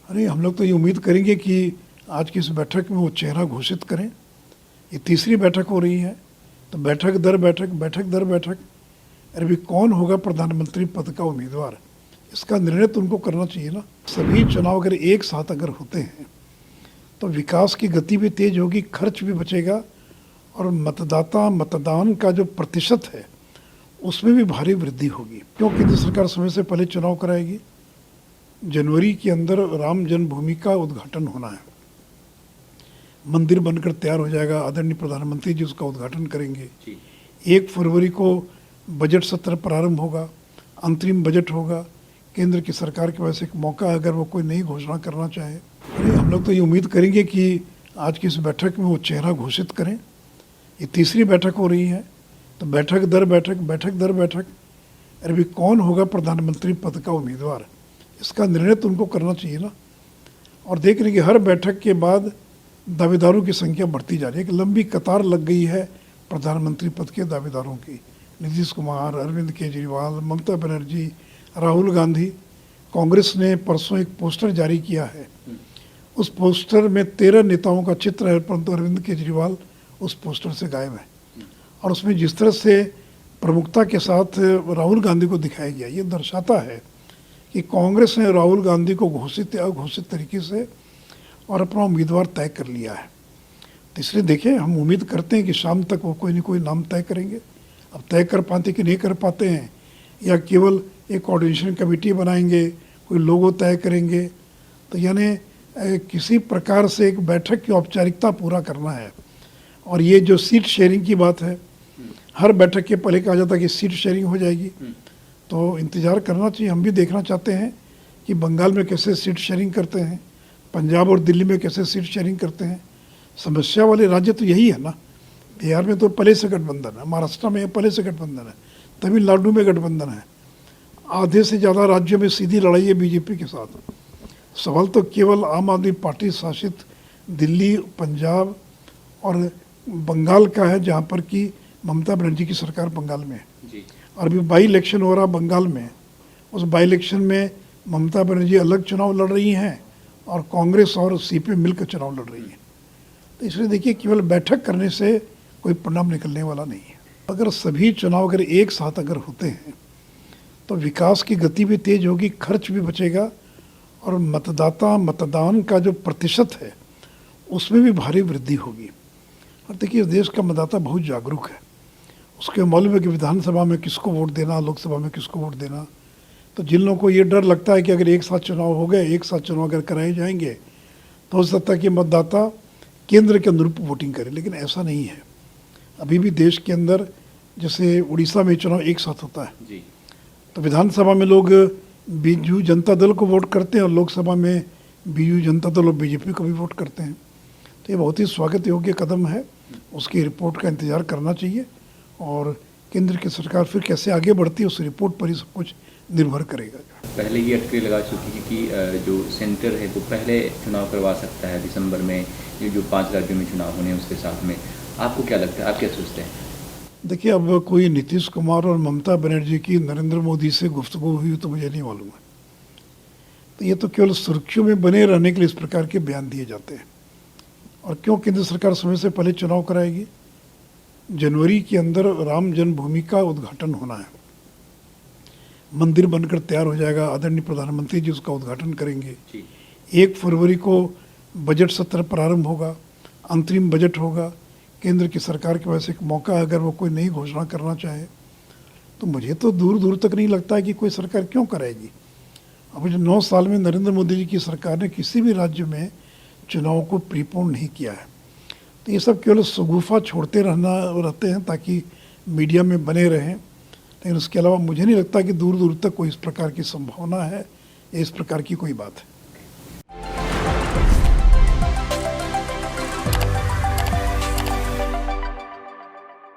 अरे हम लोग तो ये उम्मीद करेंगे कि आज की इस बैठक में वो चेहरा घोषित करें। ये तीसरी बैठक हो रही है, तो बैठक दर बैठक अरे भी कौन होगा प्रधानमंत्री पद का उम्मीदवार, इसका निर्णय तो उनको करना चाहिए ना। सभी चुनाव अगर एक साथ अगर होते हैं तो विकास की गति भी तेज होगी, खर्च भी बचेगा और मतदान का जो प्रतिशत है उसमें भी भारी वृद्धि होगी। क्यों केंद्र सरकार समय से पहले चुनाव कराएगी? जनवरी के अंदर राम जन्मभूमि का उद्घाटन होना है, मंदिर बनकर तैयार हो जाएगा, आदरणीय प्रधानमंत्री जी उसका उद्घाटन करेंगे। 1 फरवरी को बजट सत्र प्रारंभ होगा, अंतरिम बजट होगा। केंद्र की सरकार के पास एक मौका है अगर वो कोई नई घोषणा करना चाहे। अरे हम लोग तो ये उम्मीद करेंगे कि आज की इस बैठक में वो चेहरा घोषित करें। ये तीसरी बैठक हो रही है, तो बैठक दर बैठक अरे भी कौन होगा प्रधानमंत्री पद का उम्मीदवार, इसका निर्णय तो उनको करना चाहिए ना। और देख रहे हैं कि हर बैठक के बाद दावेदारों की संख्या बढ़ती जा रही है। एक लंबी कतार लग गई है प्रधानमंत्री पद के दावेदारों की। नीतीश कुमार, अरविंद केजरीवाल, ममता बनर्जी, राहुल गांधी। कांग्रेस ने परसों एक पोस्टर जारी किया है, उस पोस्टर में 13 नेताओं का चित्र है, परंतु अरविंद केजरीवाल उस पोस्टर से गायब है। और उसमें जिस तरह से प्रमुखता के साथ राहुल गांधी को दिखाया गया, ये दर्शाता है कि कांग्रेस ने राहुल गांधी को घोषित तरीके से और अपना उम्मीदवार तय कर लिया है। तो इसलिए देखिए, हम उम्मीद करते हैं कि शाम तक वो कोई न कोई नाम तय करेंगे। अब तय कर पाते कि नहीं कर पाते हैं, या केवल एक कोऑर्डिनेशन कमेटी बनाएंगे, कोई लोगो तय करेंगे, तो यानी किसी प्रकार से एक बैठक की औपचारिकता पूरा करना है। और ये जो सीट शेयरिंग की बात है, हर बैठक के पहले कहा जाता है कि सीट शेयरिंग हो जाएगी, तो इंतज़ार करना चाहिए। हम भी देखना चाहते हैं कि बंगाल में कैसे सीट शेयरिंग करते हैं, पंजाब और दिल्ली में कैसे सीट शेयरिंग करते हैं। समस्या वाले राज्य तो यही है ना। बिहार में तो पहले से गठबंधन है, महाराष्ट्र में पहले से गठबंधन है, तमिलनाडु में गठबंधन है, आधे से ज़्यादा राज्यों में सीधी लड़ाई है बीजेपी के साथ। सवाल तो केवल आम आदमी पार्टी शासित दिल्ली, पंजाब और बंगाल का है, जहाँ पर कि ममता बनर्जी की सरकार बंगाल में है। और अभी बाई इलेक्शन हो रहा बंगाल में, उस बाई इलेक्शन में ममता बनर्जी अलग चुनाव लड़ रही हैं और कांग्रेस और सीपीएम मिलकर चुनाव लड़ रही है। तो इसलिए देखिए, केवल बैठक करने से कोई परिणाम निकलने वाला नहीं है। अगर सभी चुनाव अगर एक साथ अगर होते हैं तो विकास की गति भी तेज होगी, खर्च भी बचेगा और मतदान का जो प्रतिशत है उसमें भी भारी वृद्धि होगी। और देखिए, देश का मतदाता बहुत जागरूक है, उसके मालूम है कि विधानसभा में किसको वोट देना, लोकसभा में किसको वोट देना। तो जिन लोगों को ये डर लगता है कि अगर एक साथ चुनाव हो गए, एक साथ चुनाव अगर कराए जाएंगे तो हो सकता है कि मतदाता केंद्र के अनुरूप वोटिंग करे, लेकिन ऐसा नहीं है। अभी भी देश के अंदर जैसे उड़ीसा में चुनाव एक साथ होता है जी, तो विधानसभा में लोग बीजू जनता दल को वोट करते हैं और लोकसभा में बीजू जनता दल और बीजेपी को भी वोट करते हैं। तो ये बहुत ही स्वागत योग्य कदम है, उसकी रिपोर्ट का इंतज़ार करना चाहिए और केंद्र की सरकार फिर कैसे आगे बढ़ती है उस रिपोर्ट पर ही सब कुछ निर्भर करेगा। पहले ये अटकलें लगा चुकी है कि जो सेंटर है वो पहले चुनाव करवा सकता है दिसंबर में, ये जो 5 राज्यों में चुनाव होने हैं उसके साथ में। आपको क्या लगता है, आप क्या सोचते हैं? देखिए, अब कोई नीतीश कुमार और ममता बनर्जी की नरेंद्र मोदी से गुफ्तगू हुई तो मुझे नहीं मालूम है। तो ये तो केवल सुर्खियों में बने रहने के लिए इस प्रकार के बयान दिए जाते हैं। और क्यों केंद्र सरकार समय से पहले चुनाव कराएगी? जनवरी के अंदर राम जन्मभूमि का उद्घाटन होना है, मंदिर बनकर तैयार हो जाएगा, आदरणीय प्रधानमंत्री जी उसका उद्घाटन करेंगे। 1 फरवरी को बजट सत्र प्रारंभ होगा, अंतरिम बजट होगा। केंद्र की सरकार के पास एक मौका है अगर वो कोई नई घोषणा करना चाहे। तो मुझे तो दूर दूर तक नहीं लगता है कि कोई सरकार क्यों कराएगी। अब जो 9 साल में नरेंद्र मोदी जी की सरकार ने किसी भी राज्य में चुनाव को प्रीपोन नहीं किया है। तो ये सब केवल शगुफा छोड़ते रहते हैं ताकि मीडिया में बने रहें, लेकिन उसके अलावा मुझे नहीं लगता कि दूर दूर तक कोई इस प्रकार की संभावना है या इस प्रकार की कोई बात है।